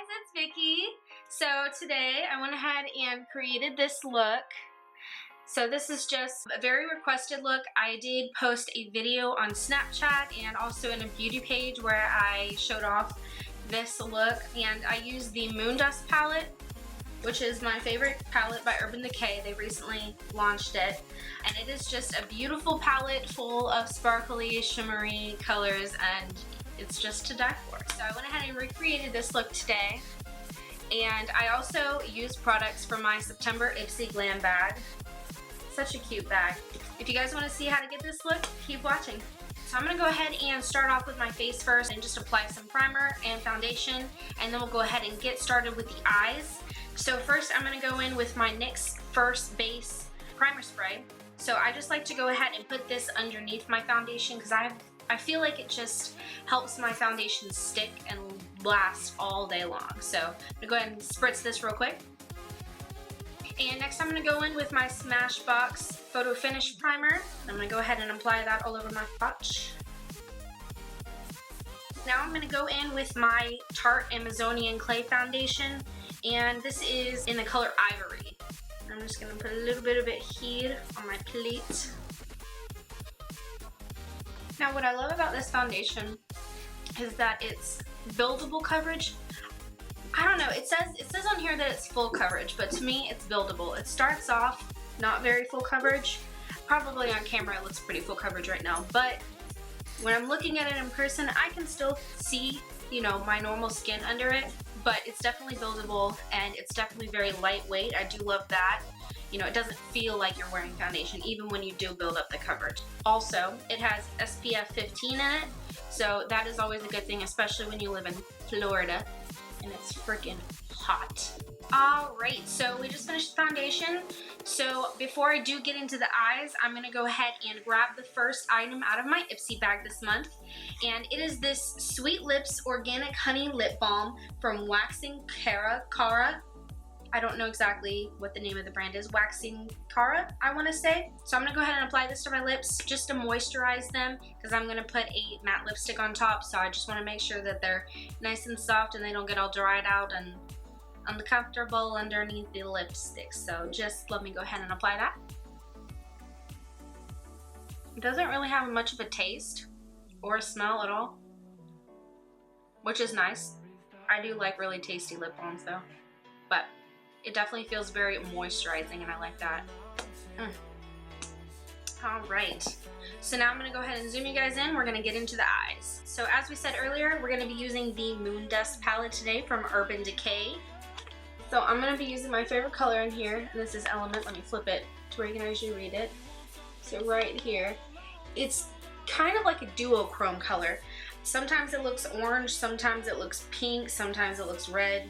guys, it's Vicky. So today I went ahead and created this look. So this is just a very requested look. I did post a video on Snapchat and also in a beauty page where I showed off this look, and I used the Moondust palette, which is my favorite palette by Urban Decay. They recently launched it, and it is just a beautiful palette full of sparkly, shimmery colors, and it's just to die for. So I went ahead and recreated this look today, and I also used products from my September Ipsy Glam bag. Such a cute bag. If you guys want to see how to get this look, keep watching. So I'm going to go ahead and start off with my face first and just apply some primer and foundation, and then we'll go ahead and get started with the eyes. So first I'm going to go in with my NYX First Base Primer Spray. So I just like to go ahead and put this underneath my foundation because I feel like it just helps my foundation stick and last all day long. So I'm going to go ahead and spritz this real quick. And next I'm going to go in with my Smashbox Photo Finish Primer. I'm going to go ahead and apply that all over my swatch. Now I'm going to go in with my Tarte Amazonian Clay Foundation, and this is in the color Ivory. I'm just going to put a little bit of it here on my plate. Now what I love about this foundation is that it's buildable coverage. I don't know, it says on here that it's full coverage, but to me it's buildable. It starts off not very full coverage. Probably on camera it looks pretty full coverage right now, but when I'm looking at it in person, I can still see, you know, my normal skin under it, but it's definitely buildable and it's definitely very lightweight. I do love that. You know, it doesn't feel like you're wearing foundation even when you do build up the coverage. Also, it has SPF 15 in it, so that is always a good thing, especially when you live in Florida and it's freaking hot. Alright, so we just finished the foundation. So before I do get into the eyes, I'm going to go ahead and grab the first item out of my Ipsy bag this month. And it is this Sweet Lips Organic Honey Lip Balm from Waxing Cara. I don't know exactly what the name of the brand is. Waxing Cara, I want to say. So I'm going to go ahead and apply this to my lips just to moisturize them, because I'm going to put a matte lipstick on top. So I just want to make sure that they're nice and soft and they don't get all dried out and uncomfortable underneath the lipstick. So just let me go ahead and apply that. It doesn't really have much of a taste or a smell at all, which is nice. I do like really tasty lip balms though, but it definitely feels very moisturizing and I like that. Alright, so now I'm going to go ahead and zoom you guys in. We're going to get into the eyes. So as we said earlier, we're going to be using the Moondust palette today from Urban Decay. So I'm going to be using my favorite color in here, and this is Element. Let me flip it to where you can actually read it. So right here, it's kind of like a duochrome color. Sometimes it looks orange, sometimes it looks pink, sometimes it looks red,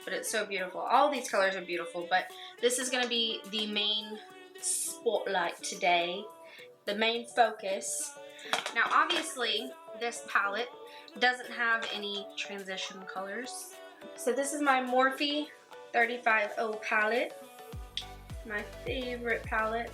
but it's so beautiful. All these colors are beautiful, but this is going to be the main spotlight today, the main focus. Now obviously this palette doesn't have any transition colors. So this is my Morphe 35O palette, my favorite palette.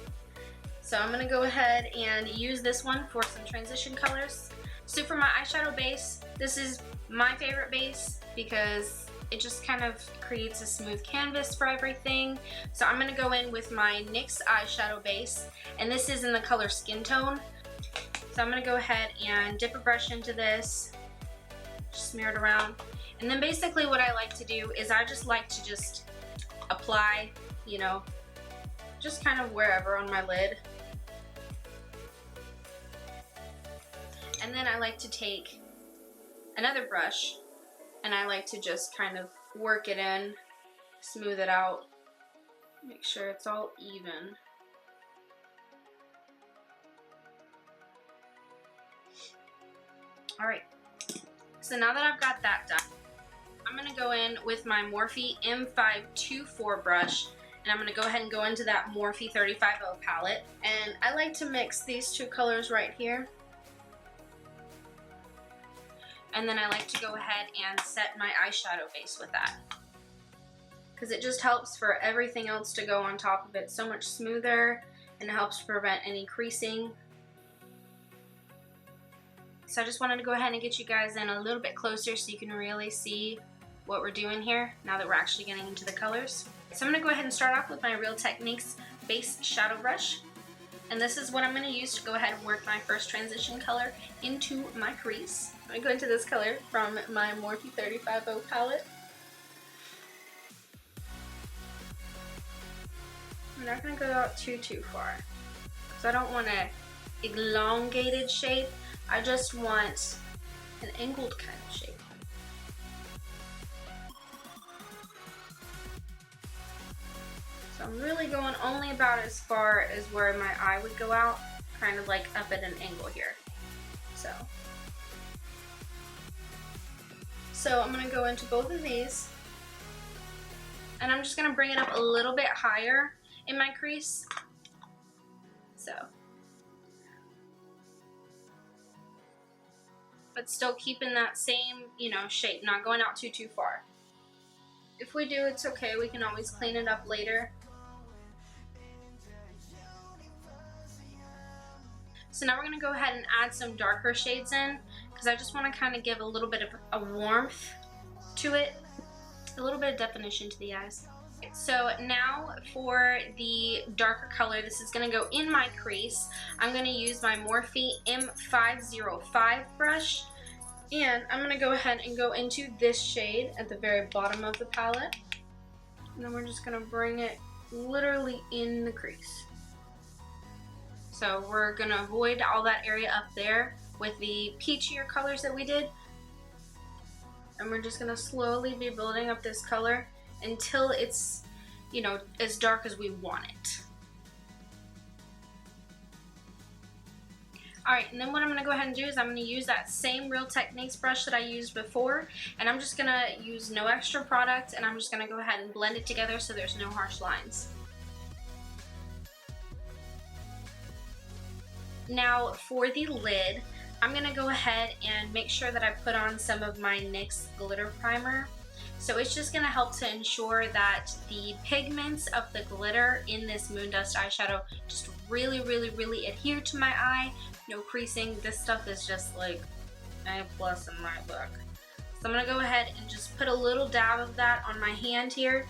So I'm going to go ahead and use this one for some transition colors. So for my eyeshadow base, this is my favorite base because it just kind of creates a smooth canvas for everything. So I'm going to go in with my NYX eyeshadow base, and this is in the color Skin Tone. So I'm going to go ahead and dip a brush into this, smear it around. And then basically what I like to do is I just like to just apply, you know, just kind of wherever on my lid. And then I like to take another brush and I like to just kind of work it in, smooth it out, make sure it's all even. Alright, so now that I've got that done, I'm going to go in with my Morphe M524 brush, and I'm going to go ahead and go into that Morphe 35O palette. And I like to mix these two colors right here. And then I like to go ahead and set my eyeshadow base with that, because it just helps for everything else to go on top of it so much smoother, and it helps prevent any creasing. So I just wanted to go ahead and get you guys in a little bit closer so you can really see what we're doing here now that we're actually getting into the colors. So I'm going to go ahead and start off with my Real Techniques base shadow brush. And this is what I'm going to use to go ahead and work my first transition color into my crease. I'm going to go into this color from my Morphe 35O palette. I'm not going to go out too far, because I don't want an elongated shape. I just want an angled kind of shape. So I'm really going only about as far as where my eye would go out, kind of like up at an angle here. So I'm going to go into both of these, and I'm just going to bring it up a little bit higher in my crease. But still keeping that same, shape, not going out too far. If we do, it's okay. We can always clean it up later. So now we're going to go ahead and add some darker shades in, because I just want to kind of give a little bit of a warmth to it, a little bit of definition to the eyes. So now for the darker color, this is going to go in my crease. I'm going to use my Morphe M505 brush, and I'm going to go ahead and go into this shade at the very bottom of the palette. And then we're just going to bring it literally in the crease. So we're going to avoid all that area up there with the peachier colors that we did. And we're just going to slowly be building up this color until it's, as dark as we want it. Alright, and then what I'm going to go ahead and do is I'm going to use that same Real Techniques brush that I used before, and I'm just going to use no extra product, and I'm just going to go ahead and blend it together so there's no harsh lines. Now for the lid, I'm going to go ahead and make sure that I put on some of my NYX glitter primer. So it's just going to help to ensure that the pigments of the glitter in this Moondust eyeshadow just really adhere to my eye. No creasing. This stuff is just like A+ in my book. So I'm going to go ahead and just put a little dab of that on my hand here.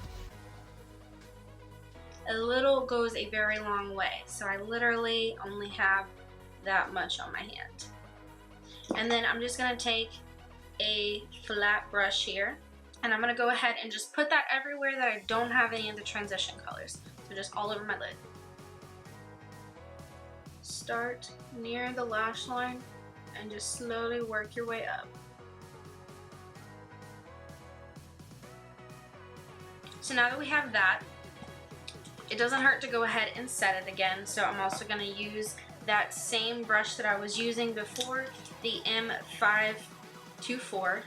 A little goes a very long way. So I literally only have that much on my hand. And then I'm just going to take a flat brush here, and I'm going to go ahead and just put that everywhere that I don't have any of the transition colors. So just all over my lid. Start near the lash line and just slowly work your way up. So now that we have that, it doesn't hurt to go ahead and set it again. So I'm also going to use that same brush that I was using before, the M524,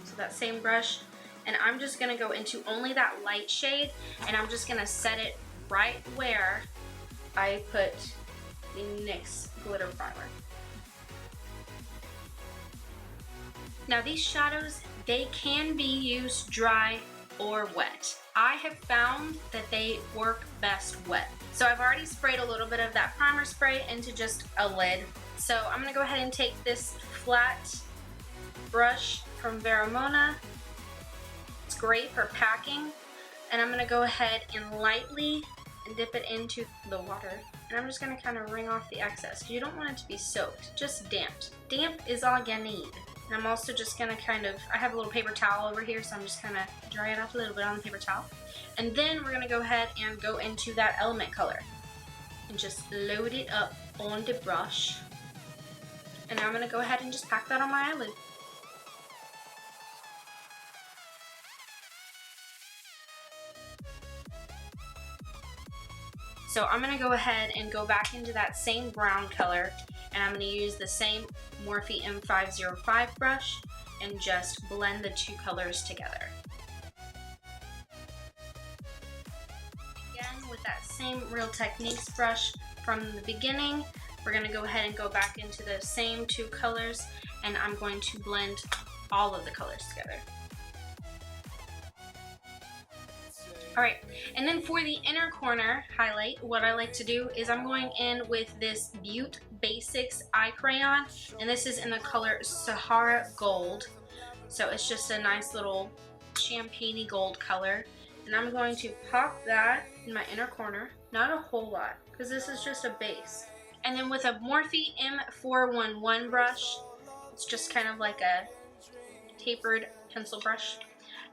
so that same brush, and I'm just going to go into only that light shade, and I'm just going to set it right where I put the NYX glitter primer. Now these shadows, they can be used dry or wet. I have found that they work best wet. So I've already sprayed a little bit of that primer spray into just a lid. So I'm going to go ahead and take this flat brush from Veramona. It's great for packing. And I'm going to go ahead and lightly dip it into the water. And I'm just going to kind of wring off the excess, because you don't want it to be soaked, just damped. Damp is all you need. And I'm also just going to I have a little paper towel over here, so I'm just kind of dry it off a little bit on the paper towel. And then we're going to go ahead and go into that element color and just load it up on the brush. And now I'm going to go ahead and just pack that on my eyelid. So I'm going to go ahead and go back into that same brown color, and I'm going to use the same Morphe M505 brush and just blend the two colors together. Again, with that same Real Techniques brush from the beginning, we're going to go ahead and go back into the same two colors, and I'm going to blend all of the colors together. Alright, and then for the inner corner highlight, what I like to do is I'm going in with this Butte Basics eye crayon, and this is in the color Sahara Gold. So it's just a nice little champagne-y gold color. And I'm going to pop that in my inner corner. Not a whole lot, because this is just a base. And then with a Morphe M411 brush, it's just kind of like a tapered pencil brush,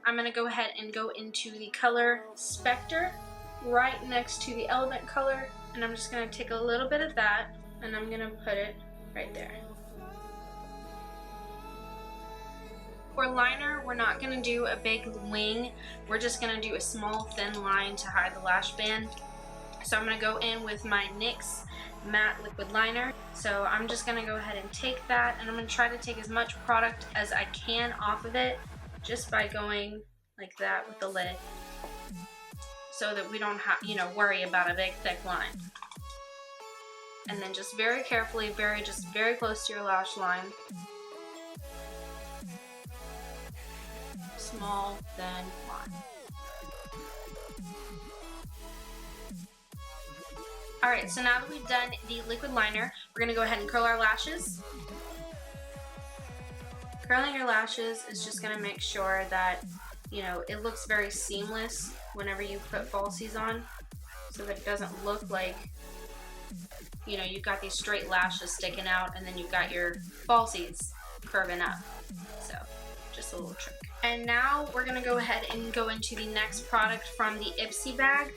I'm going to go ahead and go into the color Spectre right next to the Element color. And I'm just going to take a little bit of that and I'm going to put it right there. For liner, we're not going to do a big wing. We're just going to do a small thin line to hide the lash band. So I'm going to go in with my NYX matte liquid liner. So I'm just going to go ahead and take that, and I'm going to try to take as much product as I can off of it just by going like that with the lid, so that we don't have, you know, worry about a big thick line. And then just very carefully, just very close to your lash line. Small, thin line. Alright, so now that we've done the liquid liner, we're going to go ahead and curl our lashes. Curling your lashes is just going to make sure that, you know, it looks very seamless whenever you put falsies on, so that it doesn't look like, you know, you've got these straight lashes sticking out and then you've got your falsies curving up. So, just a little trick. And now we're going to go ahead and go into the next product from the Ipsy bag.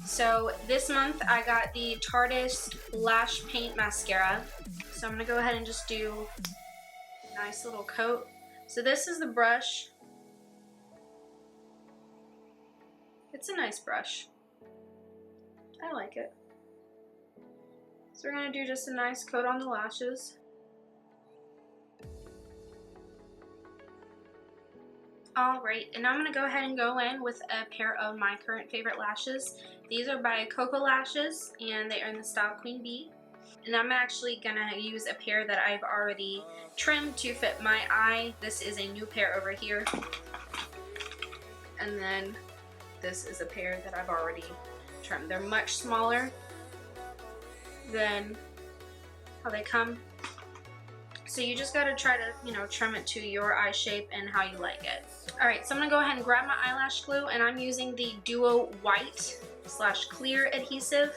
So this month I got the Tarteist Lash Paint Mascara. So I'm going to go ahead and just do a nice little coat. So this is the brush. It's a nice brush. I like it. So we're going to do just a nice coat on the lashes. Alright, and now I'm going to go ahead and go in with a pair of my current favorite lashes. These are by Koko lashes, and they are in the style Queen Bee. And I'm actually going to use a pair that I've already trimmed to fit my eye. This is a new pair over here. And then this is a pair that I've already trimmed. They're much smaller than how they come. So you just got to try to, you know, trim it to your eye shape and how you like it. Alright, so I'm going to go ahead and grab my eyelash glue, and I'm using the Duo White / Clear adhesive.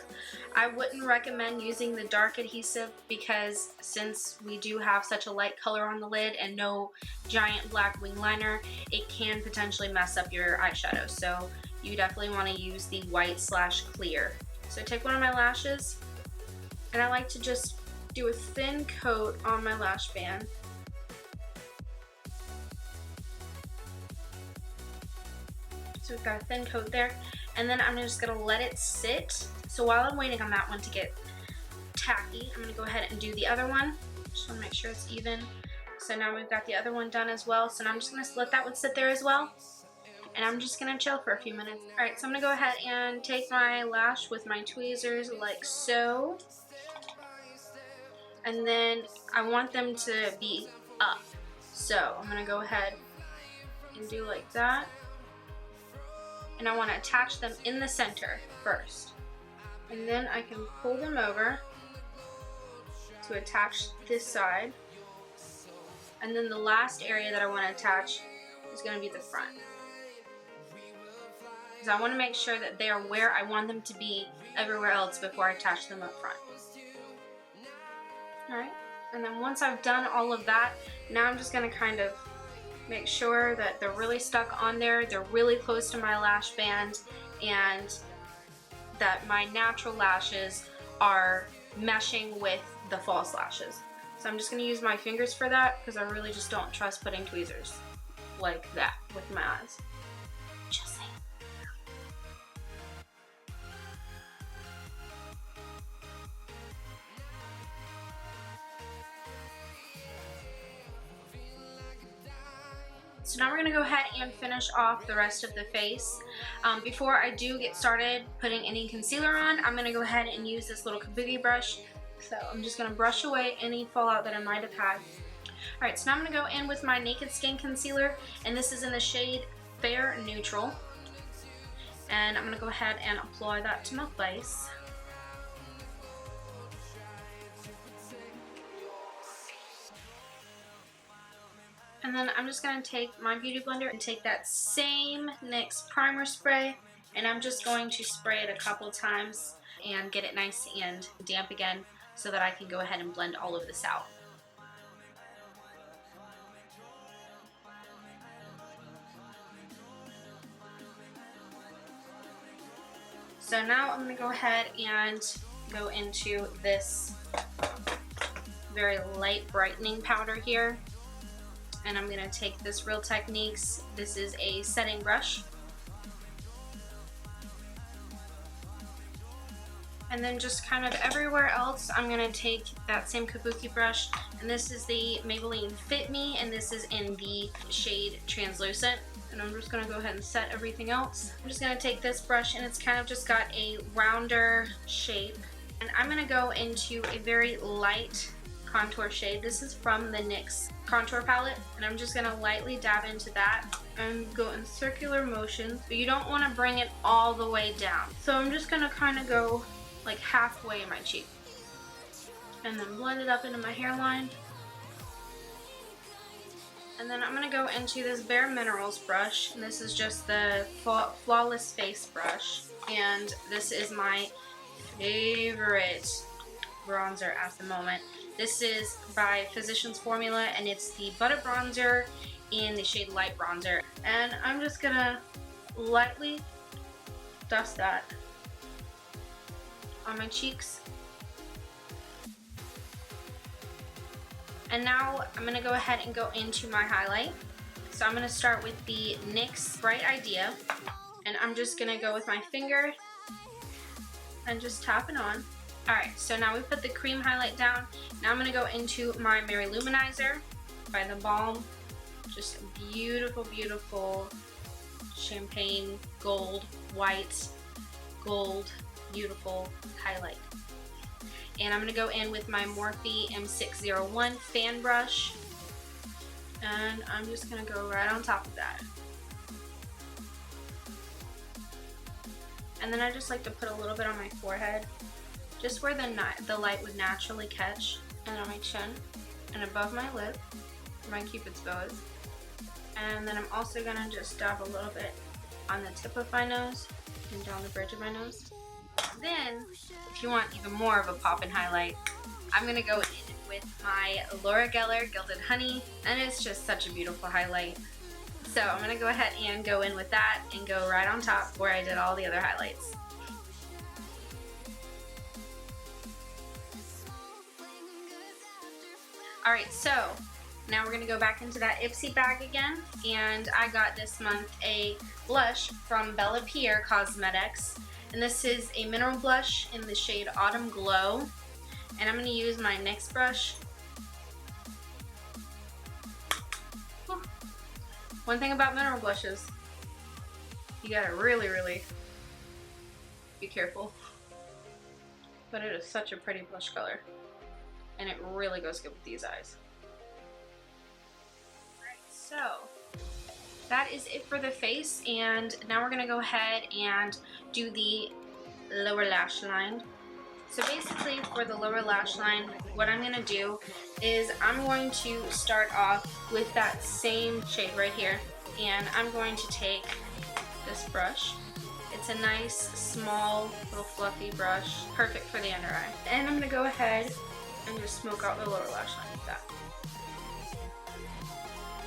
I wouldn't recommend using the dark adhesive because since we do have such a light color on the lid and no giant black wing liner, it can potentially mess up your eyeshadow. So you definitely want to use the white / clear. So take one of my lashes, and I like to just do a thin coat on my lash band. So we've got a thin coat there, and then I'm just going to let it sit. So while I'm waiting on that one to get tacky, I'm going to go ahead and do the other one. Just want to make sure it's even. So now we've got the other one done as well. So now I'm just going to let that one sit there as well, and I'm just going to chill for a few minutes. Alright, so I'm going to go ahead and take my lash with my tweezers like so. And then I want them to be up. So I'm going to go ahead and do like that. And I want to attach them in the center first. And then I can pull them over to attach this side. And then the last area that I want to attach is going to be the front. Because I want to make sure that they are where I want them to be everywhere else before I attach them up front. Alright, and then once I've done all of that, now I'm just going to kind of make sure that they're really stuck on there, they're really close to my lash band, and that my natural lashes are meshing with the false lashes. So I'm just going to use my fingers for that because I really just don't trust putting tweezers like that with my eyes. Just saying. So now we're going to go ahead and finish off the rest of the face. Before I do get started putting any concealer on, I'm going to go ahead and use this little kabuki brush. So I'm just going to brush away any fallout that I might have had. Alright, so now I'm going to go in with my Naked Skin Concealer, and this is in the shade Fair Neutral. And I'm going to go ahead and apply that to my face. And And then I'm just going to take my beauty blender and take that same NYX primer spray, and I'm just going to spray it a couple times and get it nice and damp again so that I can go ahead and blend all of this out. So now I'm going to go ahead and go into this very light brightening powder here. And I'm going to take this Real Techniques, this is a setting brush. And then just kind of everywhere else, I'm going to take that same kabuki brush. And this is the Maybelline Fit Me, and this is in the shade Translucent. And I'm just going to go ahead and set everything else. I'm just going to take this brush, and it's kind of just got a rounder shape. And I'm going to go into a very light contour shade. This is from the NYX contour palette, and I'm just going to lightly dab into that and go in circular motions, but you don't want to bring it all the way down. So I'm just going to kind of go like halfway in my cheek and then blend it up into my hairline. And then I'm going to go into this Bare Minerals brush, and this is just the Flawless Face brush, and this is my favorite bronzer at the moment. This is by Physicians Formula, and it's the Butter Bronzer in the shade Light Bronzer. And I'm just going to lightly dust that on my cheeks. And now I'm going to go ahead and go into my highlight. So I'm going to start with the NYX Bright Idea, and I'm just going to go with my finger and just tap it on. Alright, so now we put the cream highlight down. Now I'm going to go into my Merry Luminizer by the Balm. Just a beautiful, beautiful champagne, gold, white, gold, beautiful highlight. And I'm going to go in with my Morphe M601 fan brush, and I'm just going to go right on top of that. And then I just like to put a little bit on my forehead, just where the light would naturally catch, and on my chin, and above my lip, where my cupid's bow is. And then I'm also going to just dab a little bit on the tip of my nose and down the bridge of my nose. Then, if you want even more of a pop and highlight, I'm going to go in with my Laura Geller Gilded Honey, and it's just such a beautiful highlight. So I'm going to go ahead and go in with that and go right on top where I did all the other highlights. Alright, so now we're going to go back into that Ipsy bag again, and I got this month a blush from Bellapierre Cosmetics. And this is a mineral blush in the shade Autumn Glow. And I'm going to use my NYX brush. One thing about mineral blushes, you gotta really, really be careful. But it is such a pretty blush color. And it really goes good with these eyes. Alright, so that is it for the face, and now we're going to go ahead and do the lower lash line. So basically for the lower lash line, what I'm going to do is I'm going to start off with that same shade right here, and I'm going to take this brush. It's a nice, small, little fluffy brush, perfect for the under eye. And I'm going to go ahead and just smoke out the lower lash line with that.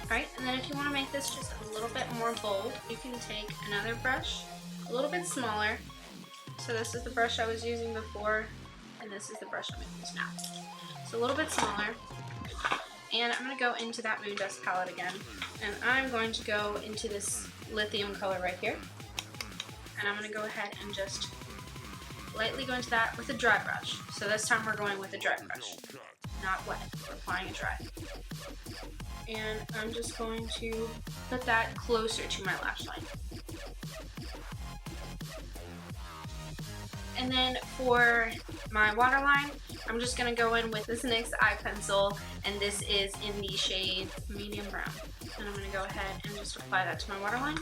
Alright, and then if you want to make this just a little bit more bold, you can take another brush, a little bit smaller. So this is the brush I was using before, and this is the brush I'm going to use now. So a little bit smaller. And I'm going to go into that Moondust palette again, and I'm going to go into this lithium color right here. And I'm going to go ahead and just lightly go into that with a dry brush. So this time we're going with a dry brush, not wet. We're applying it dry. And I'm just going to put that closer to my lash line. And then for my waterline, I'm just going to go in with this NYX eye pencil, and this is in the shade Medium Brown. And I'm going to go ahead and just apply that to my waterline.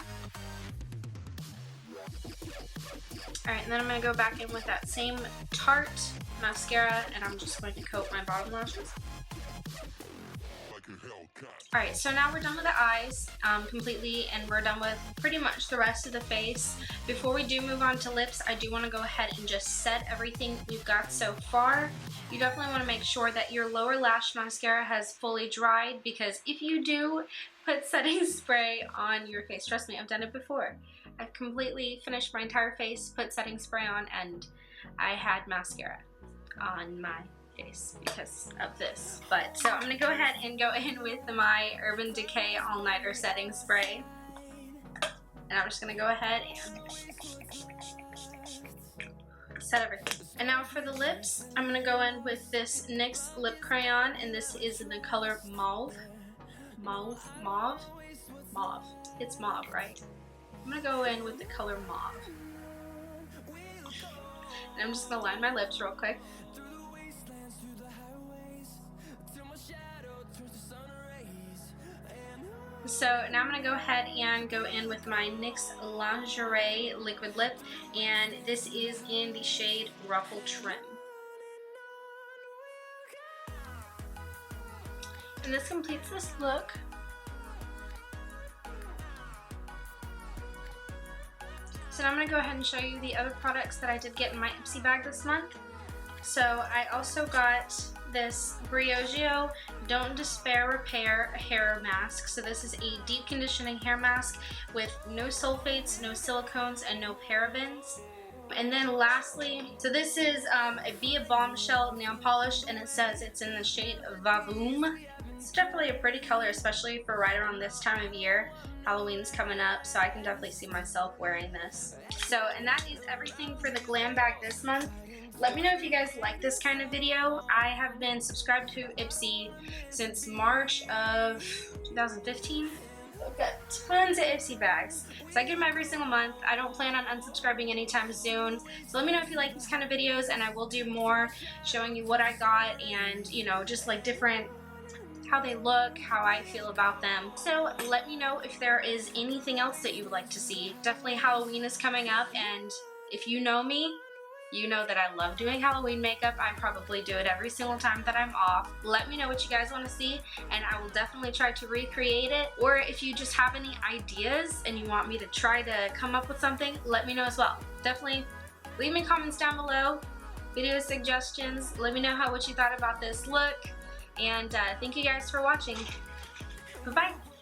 Alright, and then I'm going to go back in with that same Tarte mascara, and I'm just going to coat my bottom lashes. Alright, so now we're done with the eyes completely, and we're done with pretty much the rest of the face. Before we do move on to lips, I do want to go ahead and just set everything you've got so far. You definitely want to make sure that your lower lash mascara has fully dried, because if you do put setting spray on your face, trust me, I've done it before. I've completely finished my entire face, put setting spray on, and I had mascara on my face because of this. But so I'm gonna go ahead and go in with my Urban Decay All Nighter setting spray, and I'm just gonna go ahead and set everything. And now for the lips, I'm gonna go in with this NYX lip crayon, and this is in the color Mauve. Mauve? It's mauve, right? I'm gonna go in with the color Mauve, and I'm just gonna line my lips real quick. So now I'm going to go ahead and go in with my NYX Lingerie liquid lip, and this is in the shade Ruffle Trim. And this completes this look. So now I'm going to go ahead and show you the other products that I did get in my Ipsy bag this month. So I also got this Briogeo Don't Despair Repair hair mask. So this is a deep conditioning hair mask with no sulfates, no silicones, and no parabens. And then lastly, so this is a Be a Bombshell nail polish, and it says it's in the shade Vavoom. It's definitely a pretty color, especially for right around this time of year. Halloween's coming up, so I can definitely see myself wearing this. So, and that is everything for the glam bag this month. Let me know if you guys like this kind of video. I have been subscribed to Ipsy since March of 2015. I've got tons of Ipsy bags. So I get them every single month. I don't plan on unsubscribing anytime soon. So let me know if you like these kind of videos, and I will do more showing you what I got and, you know, just like different, how they look, how I feel about them. So let me know if there is anything else that you would like to see. Definitely Halloween is coming up, and if you know me, you know that I love doing Halloween makeup. I probably do it every single time that I'm off. Let me know what you guys want to see, and I will definitely try to recreate it. Or if you just have any ideas and you want me to try to come up with something, let me know as well. Definitely leave me comments down below, video suggestions. Let me know what you thought about this look, and thank you guys for watching. Bye-bye.